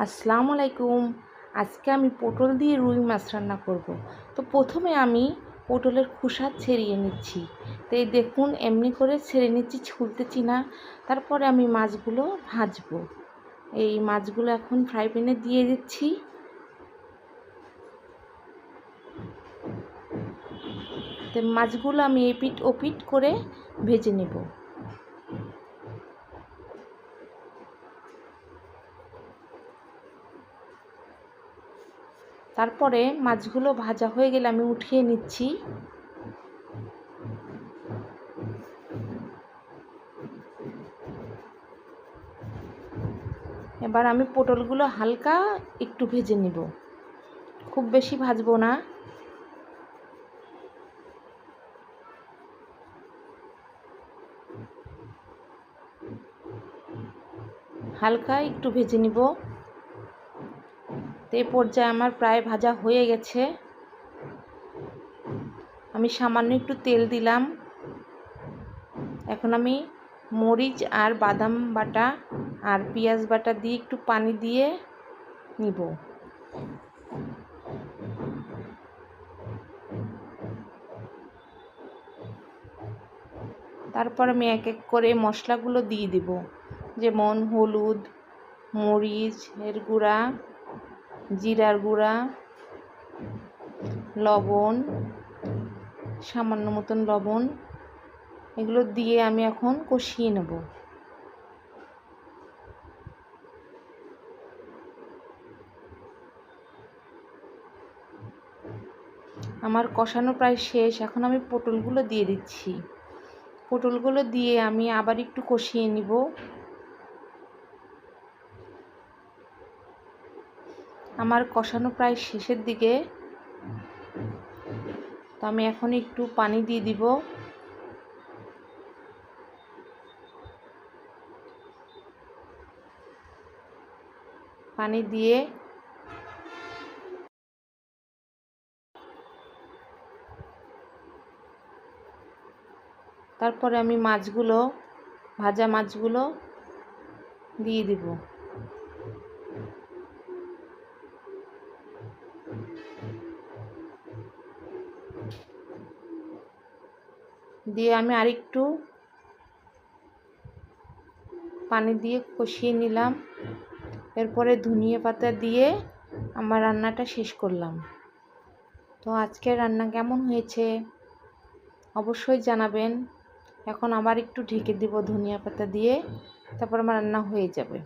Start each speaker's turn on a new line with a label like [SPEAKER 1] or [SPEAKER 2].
[SPEAKER 1] আসসালামু আলাইকুম। আজকে আমি পটল দিয়ে রুই মাছ রান্না করব। তো প্রথমে আমি পটলের খোসা ছাড়িয়ে নিচ্ছি। তো এই দেখুন এমনি করে ছেড়ে নিচ্ছি, ছুলতেছি না। তারপরে আমি মাছগুলো ভাজবো। এই মাছগুলো এখন ফ্রাই প্যানে দিয়ে দিচ্ছি। তো মাছগুলো আমি এপিট ওপিট করে ভেজে নেব। তারপরে মাছগুলো ভাজা হয়ে গেলে আমি উঠিয়ে নিচ্ছি। এবার আমি পটলগুলো হালকা একটু ভেজে নেব, খুব বেশি ভাজবো না। হালকা একটু ভেজে নিব। তো এই পর্যায়ে আমার প্রায় ভাজা হয়ে গেছে। আমি সামান্য একটু তেল দিলাম। এখন আমি মরিচ আর বাদাম বাটা আর পেঁয়াজ বাটা দিয়ে একটু পানি দিয়ে নিব। তারপর আমি এক এক করে মশলাগুলো দিয়ে দিব, যেমন হলুদ, মরিচ এর গুঁড়া, জিরার গুঁড়া, লবণ, সামান্য মতন লবণ, এগুলো দিয়ে আমি এখন কষিয়ে নেব। আমার কষানো প্রায় শেষ। এখন আমি পটলগুলো দিয়ে দিচ্ছি। পটলগুলো দিয়ে আমি আবার একটু কষিয়ে নিব। আমার কষানো প্রায় শেষের দিকে। তো আমি এখন একটু পানি দিয়ে দিব। পানি দিয়ে তারপরে আমি মাছগুলো, ভাজা মাছগুলো দিয়ে দিব। দিয়ে আমি আরেকটু পানি দিয়ে কষিয়ে নিলাম। এরপরে ধনিয়া পাতা দিয়ে আমার রান্নাটা শেষ করলাম। তো আজকের রান্না কেমন হয়েছে অবশ্যই জানাবেন। এখন আবার একটু ঢেকে দিব ধনিয়া পাতা দিয়ে, তারপর আমার রান্না হয়ে যাবে।